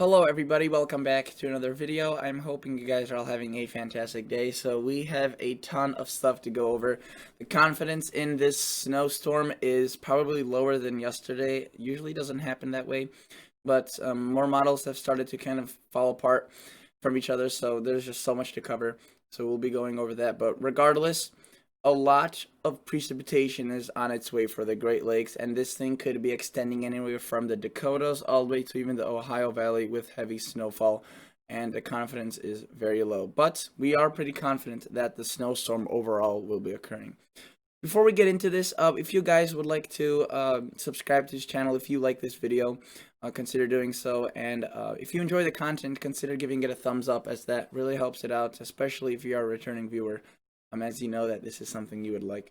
Hello everybody, welcome back to another video. I'm hoping you guys are all having a fantastic day. So we have a ton of stuff to go over. The confidence in this snowstorm is probably lower than yesterday. Usually doesn't happen that way, but more models have started to kind of fall apart from each other, so there's just so much to cover. So we'll be going over that, but regardless, a lot of precipitation is on its way for the Great Lakes, and this thing could be extending anywhere from the Dakotas all the way to even the Ohio Valley with heavy snowfall, and the confidence is very low. But we are pretty confident that the snowstorm overall will be occurring. Before we get into this, if you guys would like to subscribe to this channel, if you like this video, consider doing so. And if you enjoy the content, consider giving it a thumbs up, as that really helps it out, especially if you are a returning viewer, as you know that this is something you would like.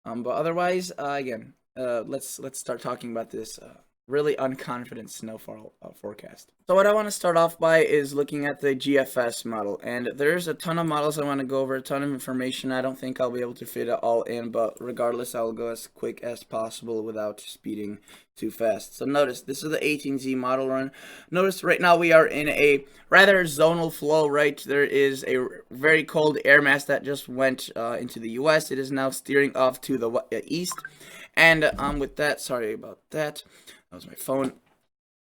But otherwise, again, let's start talking about this really unconfident snowfall forecast. So what I want to start off by is looking at the GFS model, and there's a ton of models I want to go over, a ton of information. I don't think I'll be able to fit it all in, but regardless, I'll go as quick as possible without speeding too fast. So notice, this is the 18Z model run. Notice right now we are in a rather zonal flow, right? There is a very cold air mass that just went into the US. It is now steering off to the east. And with that, sorry about that. That was my phone.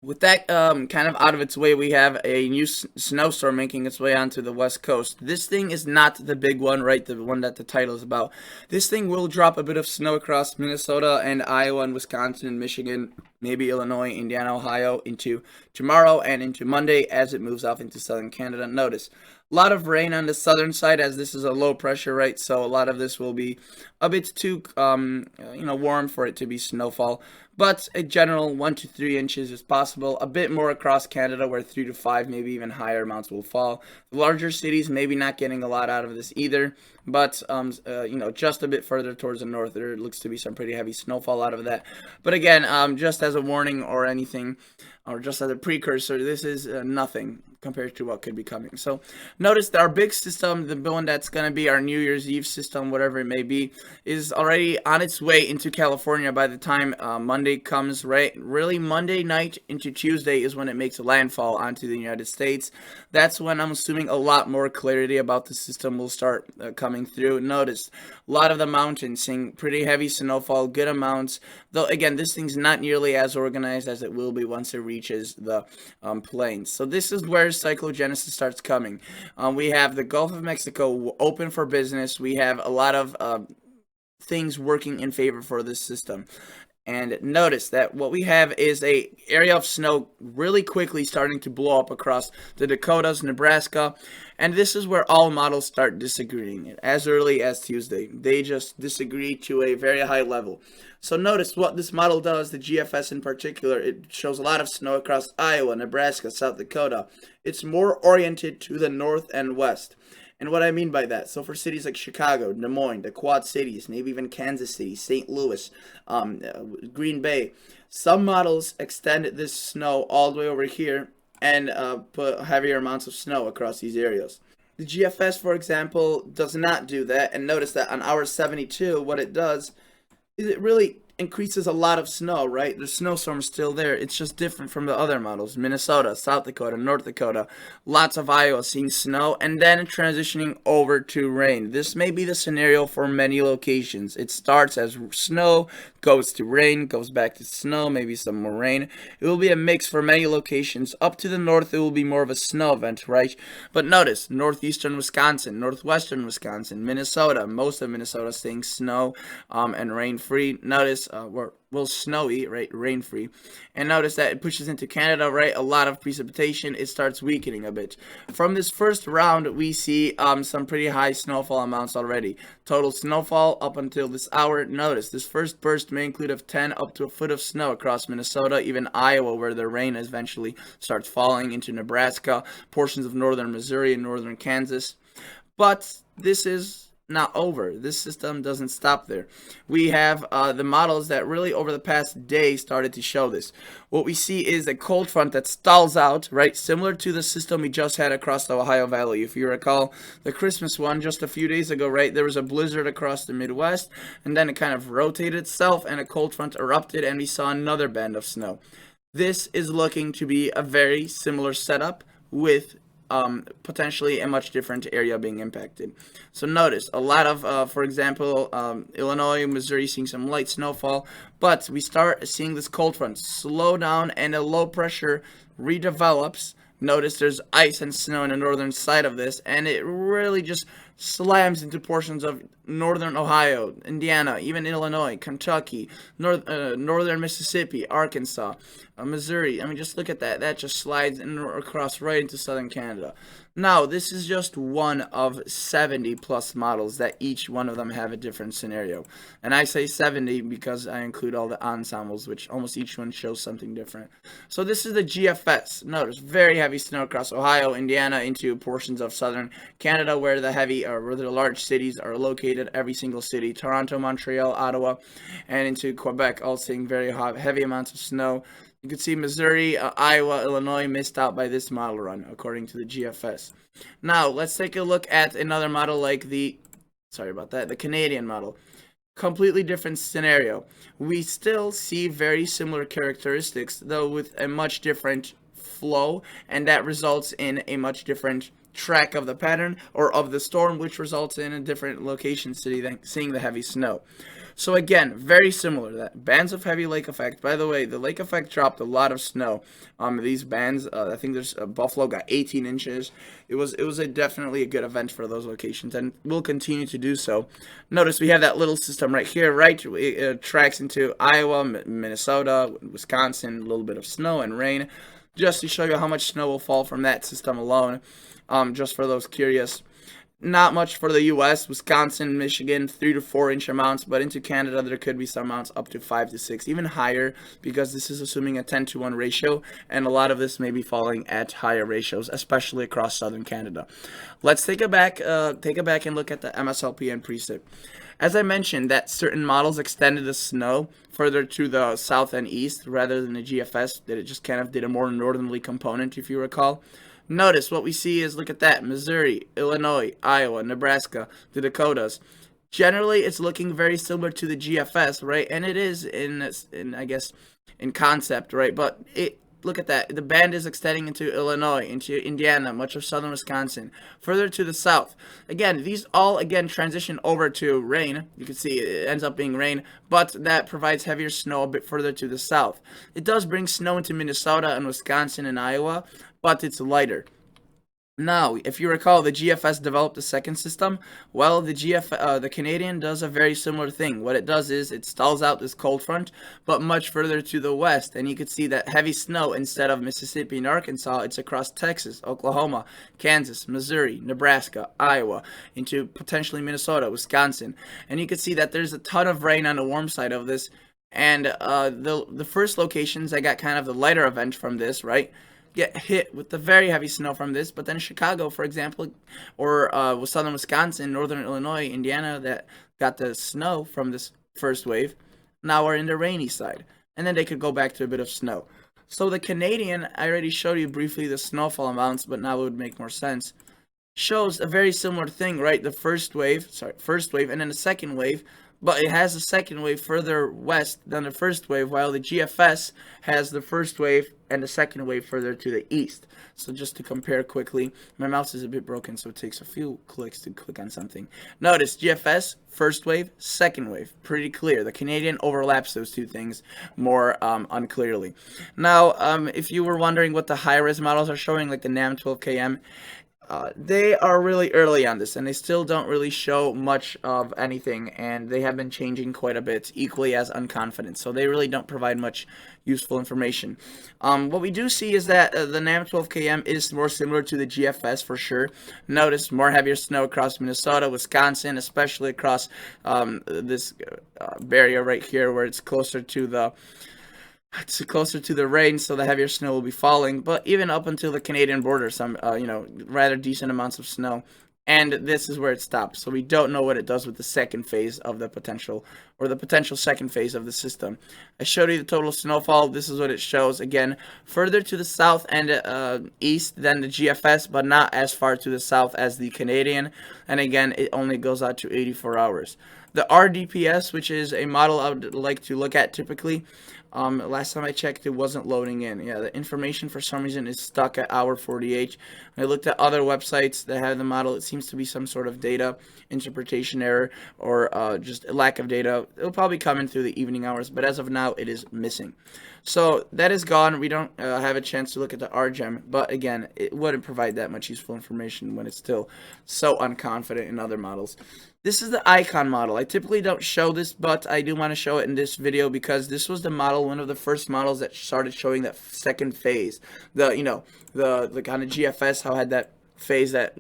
With that kind of out of its way, we have a new snowstorm making its way onto the west coast. This thing is not the big one, right? The one that the title is about. This thing will drop a bit of snow across Minnesota and Iowa and Wisconsin and Michigan, maybe Illinois, Indiana, Ohio, into tomorrow and into Monday as it moves off into southern Canada. Notice, a lot of rain on the southern side, as this is a low pressure, right? So a lot of this will be a bit too, warm for it to be snowfall. But a general 1 to 3 inches is possible. A bit more across Canada, where 3 to 5, maybe even higher amounts will fall. The larger cities maybe not getting a lot out of this either. But just a bit further towards the north, there looks to be some pretty heavy snowfall out of that. But again, just as a warning or anything, or just as a precursor, this is nothing compared to what could be coming. So notice that our big system, the one that's going to be our New Year's Eve system, whatever it may be, is already on its way into California by the time Monday comes, right? Really, Monday night into Tuesday is when it makes a landfall onto the United States. That's when I'm assuming a lot more clarity about the system will start coming through. Notice, a lot of the mountains seeing pretty heavy snowfall, good amounts, though again, this thing's not nearly as organized as it will be once it reaches the plains. So this is where cyclogenesis starts coming. We have the Gulf of Mexico open for business. We have a lot of things working in favor for this system. And notice that what we have is a area of snow really quickly starting to blow up across the Dakotas, Nebraska, and this is where all models start disagreeing as early as Tuesday. They just disagree to a very high level. So notice what this model does, the GFS in particular. It shows a lot of snow across Iowa, Nebraska, South Dakota. It's more oriented to the north and west. And what I mean by that, so for cities like Chicago, Des Moines, the Quad Cities, maybe even Kansas City, St. Louis, Green Bay, some models extend this snow all the way over here and put heavier amounts of snow across these areas. The GFS, for example, does not do that. And notice that on hour 72, what it does is it really increases a lot of snow, right? The snowstorm is still there. It's just different from the other models. Minnesota, South Dakota, North Dakota, lots of Iowa seeing snow, and then transitioning over to rain. This may be the scenario for many locations. It starts as snow, goes to rain, goes back to snow, maybe some more rain. It will be a mix for many locations. Up to the north, it will be more of a snow event, right? But notice, northeastern Wisconsin, northwestern Wisconsin, Minnesota, most of Minnesota staying snow and rain-free. Notice well, snowy, right, rain-free. And notice that it pushes into Canada, right, a lot of precipitation. It starts weakening a bit. From this first round, we see some pretty high snowfall amounts already. Total snowfall up until this hour. Notice this first burst may include of 10 up to a foot of snow across Minnesota, even Iowa, where the rain eventually starts falling, into Nebraska, portions of northern Missouri and northern Kansas. But this is not over. This system doesn't stop there. We have the models that really over the past day started to show this. What we see is a cold front that stalls out, right? Similar to the system we just had across the Ohio Valley. If you recall the Christmas one just a few days ago, right? There was a blizzard across the Midwest, and then it kind of rotated itself and a cold front erupted and we saw another band of snow. This is looking to be a very similar setup with potentially a much different area being impacted. So notice a lot of, for example, Illinois, Missouri seeing some light snowfall, but we start seeing this cold front slow down and a low pressure redevelops. Notice there's ice and snow on the northern side of this, and it really just slams into portions of northern Ohio, Indiana, even Illinois, Kentucky, northern Mississippi, Arkansas, Missouri. I mean, just look at that. That just slides across right into southern Canada. Now, this is just one of 70 plus models that each one of them have a different scenario. And I say 70 because I include all the ensembles, which almost each one shows something different. So this is the GFS. Notice very heavy snow across Ohio, Indiana, into portions of southern Canada where the large cities are located, every single city, Toronto, Montreal, Ottawa, and into Quebec, all seeing very heavy amounts of snow. You can see Missouri, Iowa, Illinois missed out by this model run, according to the GFS. Now, let's take a look at another model like the Canadian model. Completely different scenario. We still see very similar characteristics, though with a much different flow, and that results in a much different track of the pattern or of the storm, which results in a different location city than seeing the heavy snow. So again, very similar. That bands of heavy lake effect. By the way, the lake effect dropped a lot of snow. These bands, I think there's Buffalo got 18 inches. It was definitely a good event for those locations, and will continue to do so. Notice we have that little system right here, right? It tracks into Iowa, Minnesota, Wisconsin, a little bit of snow and rain, just to show you how much snow will fall from that system alone. Just for those curious. Not much for the U.S., Wisconsin, Michigan, 3 to 4 inch amounts, but into Canada there could be some amounts up to 5 to 6, even higher, because this is assuming a 10-to-1 ratio, and a lot of this may be falling at higher ratios, especially across southern Canada. Let's take it back and look at the MSLP and precip. As I mentioned, that certain models extended the snow further to the south and east rather than the GFS, that it just kind of did a more northerly component, if you recall. Notice what we see is, look at that, Missouri, Illinois, Iowa, Nebraska, the Dakotas. Generally, it's looking very similar to the GFS, right? And it is I guess, in concept, right? But look at that. The band is extending into Illinois, into Indiana, much of southern Wisconsin, further to the south. Again, these all, transition over to rain. You can see it ends up being rain, but that provides heavier snow a bit further to the south. It does bring snow into Minnesota and Wisconsin and Iowa, but it's lighter. Now, if you recall, the GFS developed a second system. Well, the Canadian does a very similar thing. What it does is it stalls out this cold front, but much further to the west. And you can see that heavy snow, instead of Mississippi and Arkansas, it's across Texas, Oklahoma, Kansas, Missouri, Nebraska, Iowa, into potentially Minnesota, Wisconsin. And you can see that there's a ton of rain on the warm side of this. And the first locations that got kind of the lighter event from this, right, get hit with the very heavy snow from this, but then Chicago, for example, or southern Wisconsin, northern Illinois, Indiana, that got the snow from this first wave, now are in the rainy side, and then they could go back to a bit of snow. So the Canadian, I already showed you briefly the snowfall amounts, but now it would make more sense, shows a very similar thing, right? The first wave, and then the second wave, but it has a second wave further west than the first wave, while the GFS has the first wave and the second wave further to the east. So just to compare quickly, my mouse is a bit broken, so it takes a few clicks to click on something. Notice GFS, first wave, second wave, pretty clear. The Canadian overlaps those two things more unclearly. Now, if you were wondering what the high-res models are showing, like the NAM 12KM, they are really early on this, and they still don't really show much of anything, and they have been changing quite a bit, equally as unconfident, so they really don't provide much useful information. What we do see is that the NAM 12KM is more similar to the GFS for sure. Notice more heavier snow across Minnesota, Wisconsin, especially across this barrier right here where it's closer to the rain, so the heavier snow will be falling. But even up until the Canadian border, some rather decent amounts of snow, and this is where it stops. So we don't know what it does with the second phase of the potential second phase of the system. I showed you the total snowfall. This is what it shows. Again, further to the south and east than the GFS, but not as far to the south as the Canadian. And again, it only goes out to 84 hours. The RDPS, which is a model I would like to look at typically, Last time I checked, it wasn't loading in. Yeah, the information for some reason is stuck at hour 48. When I looked at other websites that have the model, it seems to be some sort of data interpretation error or just a lack of data. It'll probably come in through the evening hours, but as of now, it is missing. So that is gone. We don't have a chance to look at the RGEM, but again, it wouldn't provide that much useful information when it's still so unconfident in other models. This is the icon model. I typically don't show this, but I do want to show it in this video because this was the model, one of the first models that started showing that second phase. The kind of GFS, how it had that phase that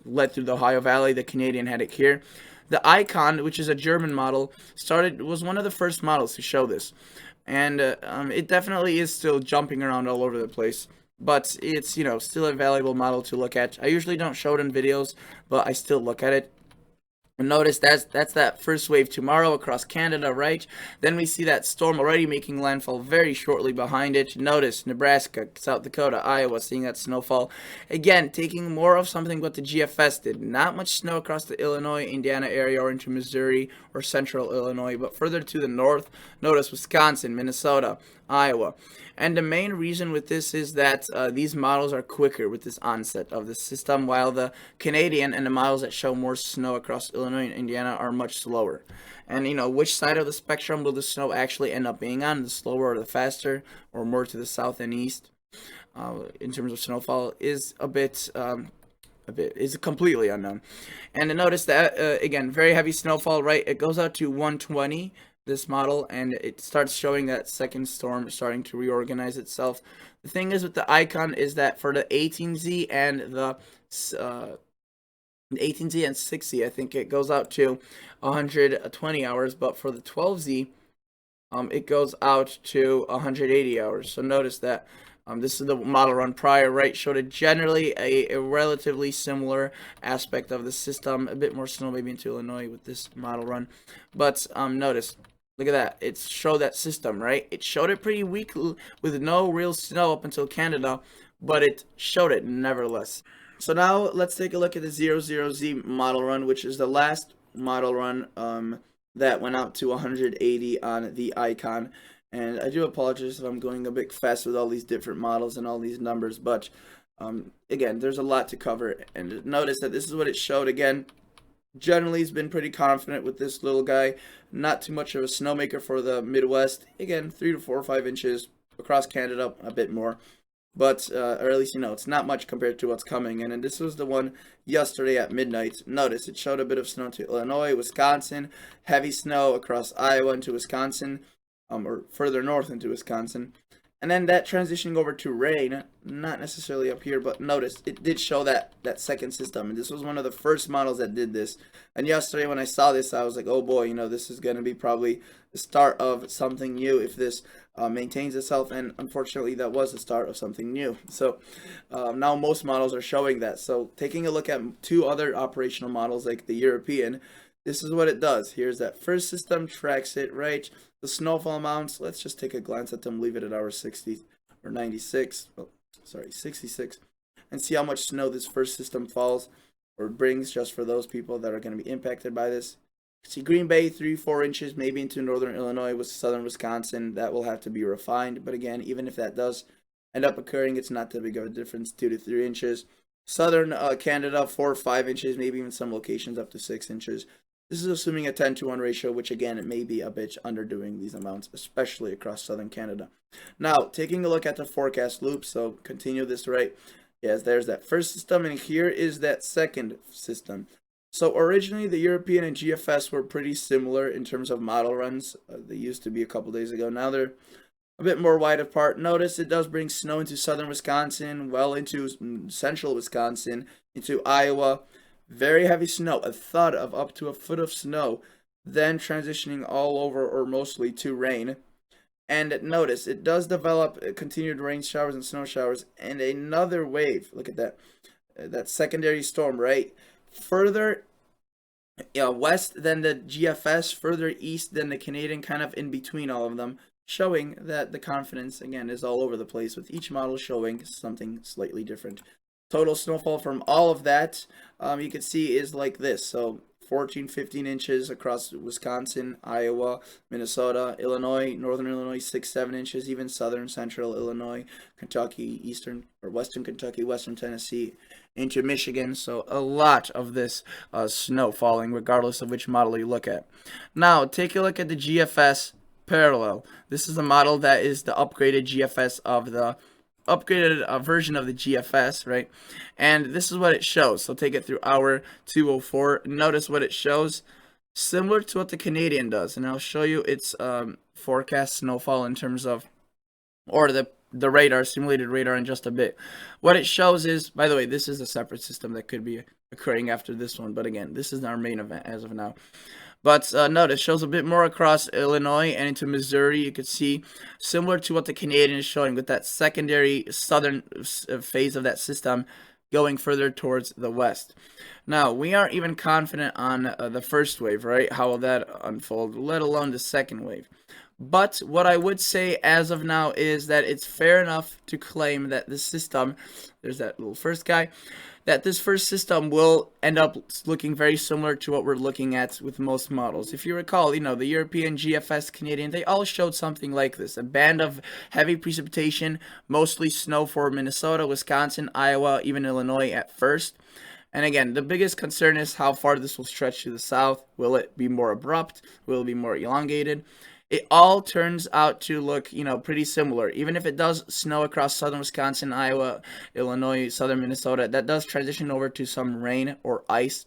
led through the Ohio Valley. The Canadian had it here. The icon, which is a German model, was one of the first models to show this. And it definitely is still jumping around all over the place. But it's, still a valuable model to look at. I usually don't show it in videos, but I still look at it. And notice that's that first wave tomorrow across Canada, right? Then we see that storm already making landfall very shortly behind it. Notice Nebraska, South Dakota, Iowa, seeing that snowfall. Again, taking more of something what the GFS did. Not much snow across the Illinois, Indiana area or into Missouri or central Illinois, but further to the north, notice Wisconsin, Minnesota, Iowa. And the main reason with this is that these models are quicker with this onset of the system, while the Canadian and the models that show more snow across Illinois and Indiana are much slower. And which side of the spectrum will the snow actually end up being on, the slower or the faster, or more to the south and east in terms of snowfall, is is completely unknown. And notice that again, very heavy snowfall, right? It goes out to 120, this model, and it starts showing that second storm starting to reorganize itself. The thing is with the icon is that for the 18Z and the 18Z and 6Z, I think it goes out to 120 hours, but for the 12Z, it goes out to 180 hours. So notice that this is the model run prior, right? Showed it generally a relatively similar aspect of the system. A bit more snow maybe into Illinois with this model run. But notice, look at that. It showed that system, right? It showed it pretty weak with no real snow up until Canada, but it showed it nevertheless. So now let's take a look at the 00Z model run, which is the last model run that went out to 180 on the icon. And I do apologize if I'm going a bit fast with all these different models and all these numbers, but again, there's a lot to cover. And notice that this is what it showed. Again, generally he's been pretty confident with this little guy. Not too much of a snowmaker for the Midwest. Again, 3 to 4 or 5 inches across Canada, a bit more. But, or at least, it's not much compared to what's coming. And this was the one yesterday at midnight. Notice it showed a bit of snow to Illinois, Wisconsin, heavy snow across Iowa into Wisconsin. Or further north into Wisconsin. And then that transitioning over to rain, not necessarily up here, but notice it did show that second system. And this was one of the first models that did this. And yesterday when I saw this, I was like, oh boy, this is going to be probably the start of something new if this maintains itself. And unfortunately, that was the start of something new. So now most models are showing that. So taking a look at 2 other operational models like the European, this is what it does. Here's that first system, tracks it, right? The snowfall amounts, let's just take a glance at them, leave it at hour 60 or 96, oh, sorry, 66, and see how much snow this first system falls or brings just for those people that are going to be impacted by this. See Green Bay, 3-4 inches, maybe into northern Illinois with southern Wisconsin. That will have to be refined. But again, even if that does end up occurring, it's not that big of a difference, 2 to 3 inches. Southern Canada, 4 or 5 inches, maybe even some locations up to 6 inches. This is assuming a 10-to-1 ratio, which again, it may be a bit underdoing these amounts, especially across southern Canada. Now, taking a loop at the forecast loop, so continue this right. Yes, there's that first system, and here is that second system. So originally, the European and GFS were pretty similar in terms of model runs. They used to be a couple days ago. Now they're a bit more wide apart. Notice it does bring snow into southern Wisconsin, well into central Wisconsin, into Iowa. Very heavy snow, a thud of up to a foot of snow, then transitioning all over or mostly to rain. And notice it does develop continued rain showers and snow showers and another wave. Look at that secondary storm, right? Further west than the GFS, further east than the Canadian, kind of in between all of them, showing that the confidence again is all over the place with each model showing something slightly different. Total snowfall from all of that, you can see, is like this. So 14, 15 inches across Wisconsin, Iowa, Minnesota, Illinois, northern Illinois, 6, 7 inches, even southern, central Illinois, Kentucky, eastern or western Kentucky, western Tennessee, into Michigan. So a lot of this snow falling, regardless of which model you look at. Now, take a look at the GFS parallel. This is a model that is the upgraded GFS of the upgraded version of the GFS, right? And this is what it shows. So take it through hour 204. Notice what it shows, similar to what the Canadian does, and I'll show you its forecast snowfall in terms of, or the radar, simulated radar, in just a bit. What it shows is, by the way, this is a separate system that could be occurring after this one, but again, this is our main event as of now. But notice, shows a bit more across Illinois and into Missouri. You could see, similar to what the Canadian is showing, with that secondary southern phase of that system going further towards the west. Now, we aren't even confident on the first wave, right? How will that unfold, let alone the second wave. But what I would say as of now is that it's fair enough to claim that this system, there's that little first guy, that this first system will end up looking very similar to what we're looking at with most models. If you recall, you know, the European, GFS, Canadian, they all showed something like this. A band of heavy precipitation, mostly snow for Minnesota, Wisconsin, Iowa, even Illinois at first. And again, the biggest concern is how far this will stretch to the south. Will it be more abrupt? Will it be more elongated? It all turns out to look, you know, pretty similar. Even if it does snow across southern Wisconsin, Iowa, Illinois, southern Minnesota, that does transition over to some rain or ice.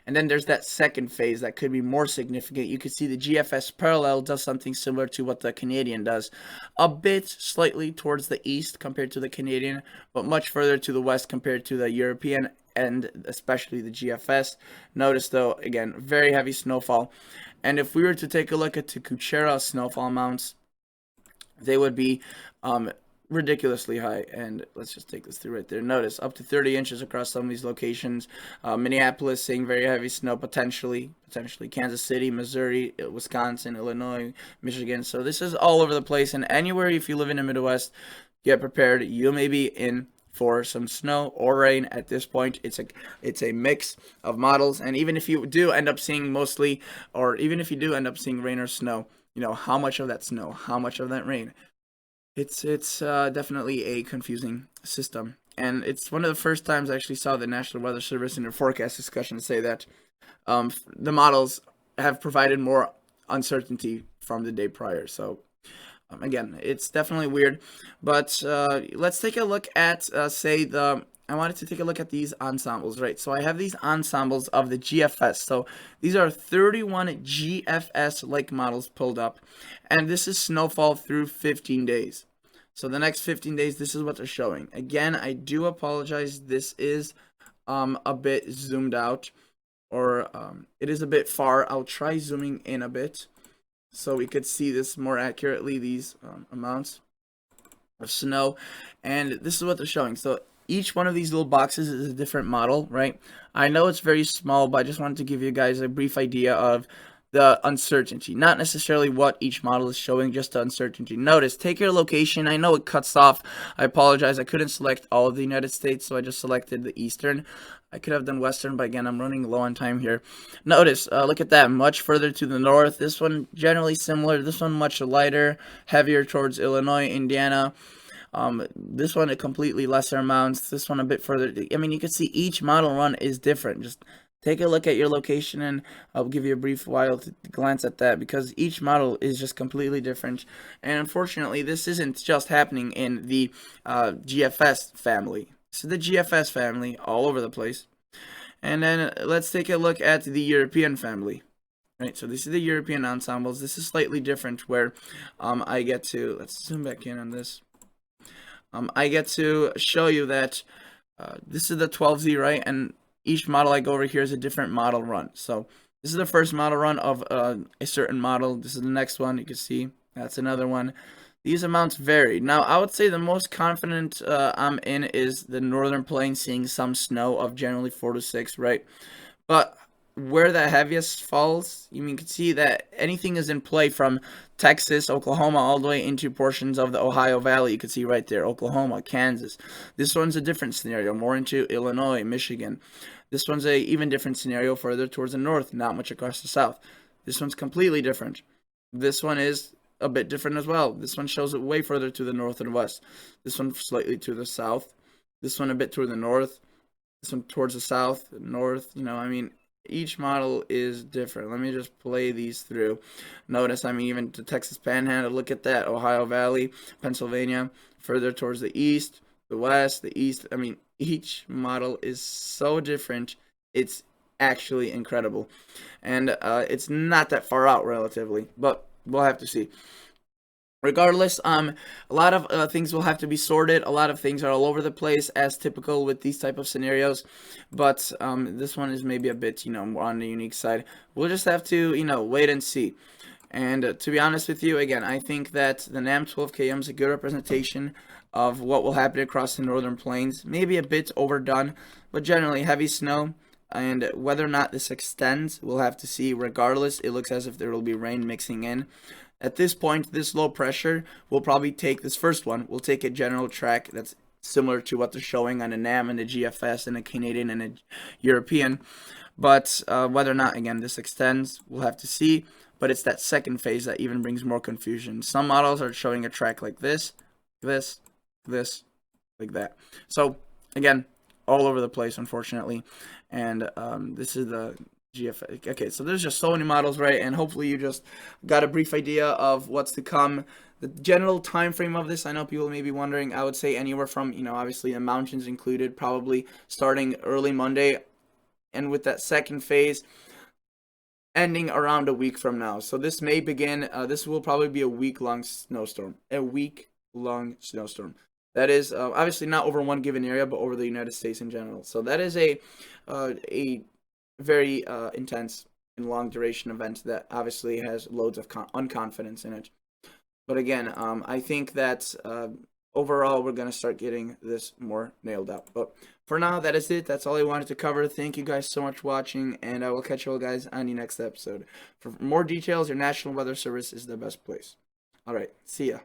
And then there's that second phase that could be more significant. You could see the GFS parallel does something similar to what the Canadian does. A bit slightly towards the east compared to the Canadian, but much further to the west compared to the European and especially the GFS. Notice though, again, very heavy snowfall. And if we were to take a look at the Kuchera snowfall amounts, they would be ridiculously high. And let's just take this through right there. Notice up to 30 inches across some of these locations. Minneapolis seeing very heavy snow potentially Kansas City, Missouri, Wisconsin, Illinois, Michigan. So this is all over the place. And anywhere, if you live in the Midwest, get prepared. You may be in for some snow or rain at this point. It's a mix of models, and even if you do end up seeing mostly, or even if you do end up seeing rain or snow, you know, how much of that snow, how much of that rain, it's definitely a confusing system. And it's one of the first times I actually saw the National Weather Service in their forecast discussion say that the models have provided more uncertainty from the day prior. So again, it's definitely weird, but let's take a look at, I wanted to take a look at these ensembles, right? So I have these ensembles of the GFS. So these are 31 GFS-like models pulled up, and this is snowfall through 15 days. So the next 15 days, this is what they're showing. Again, I do apologize. This is a bit zoomed out, or it is a bit far. I'll try zooming in a bit so we could see this more accurately, these amounts of snow. And this is what they're showing. So each one of these little boxes is a different model, right? I know it's very small, but I just wanted to give you guys a brief idea of the uncertainty, not necessarily what each model is showing, just the uncertainty. Notice, take your location. I know it cuts off. I apologize. I couldn't select all of the United States, so I just selected the Eastern. I could have done Western, but again, I'm running low on time here. Notice, look at that, much further to the north. This one generally similar. This one much lighter, heavier towards Illinois, Indiana. This one a completely lesser amounts. This one a bit further. I mean, you can see each model run is different. Just take a look at your location, and I'll give you a brief while to glance at that, because each model is just completely different. And unfortunately, this isn't just happening in the GFS family. So the GFS family all over the place. And then let's take a look at the European family. Right, so this is the European ensembles. This is slightly different, where I get to, let's zoom back in on this. I get to show you that this is the 12Z, right? And each model I go over here is a different model run. So this is the first model run of a certain model. This is the next one. You can see that's another one. These amounts vary. Now, I would say the most confident I'm in is the Northern Plains, seeing some snow of generally 4 to 6, right? But where the heaviest falls, you can see that anything is in play from Texas, Oklahoma, all the way into portions of the Ohio Valley. You can see right there, Oklahoma, Kansas. This one's a different scenario, more into Illinois, Michigan. This one's a even different scenario further towards the north, not much across the south. This one's completely different. This one is a bit different as well. This one shows it way further to the north and west. This one slightly to the south. This one a bit toward the north. This one towards the south, north. Each model is different. Let me just play these through. Notice, even the Texas Panhandle, look at that. Ohio Valley, Pennsylvania, further towards the east, the west, the east. Each model is so different. It's actually incredible. And it's not that far out relatively, but we'll have to see. Regardless, a lot of things will have to be sorted. A lot of things are all over the place, as typical with these type of scenarios. But this one is maybe a bit, more on the unique side. We'll just have to, wait and see. And to be honest with you, again, I think that the NAM 12KM is a good representation of what will happen across the northern plains. Maybe a bit overdone, but generally heavy snow. And whether or not this extends, we'll have to see. Regardless, it looks as if there will be rain mixing in. At this point, this low pressure will probably take this first one. We'll take a general track that's similar to what they're showing on the NAM and the GFS and the Canadian and the European. But whether or not, again, this extends, we'll have to see. But it's that second phase that even brings more confusion. Some models are showing a track like this, like that. So, again, all over the place, unfortunately. And this is the GFX. Okay, so there's just so many models, right? And hopefully you just got a brief idea of what's to come. The general time frame of this, I know people may be wondering. I would say anywhere from, obviously the mountains included, probably starting early Monday, and with that second phase ending around a week from now. So this may begin, this will probably be a week-long snowstorm. A week-long snowstorm. That is obviously not over one given area, but over the United States in general. So that is a very intense and long duration event that obviously has loads of unconfidence in it. But again, I think that overall we're going to start getting this more nailed out. But for now, that is it. That's all I wanted to cover. Thank you guys so much for watching, and I will catch you all guys on the next episode. For more details, your National Weather Service is the best place. All right, see ya.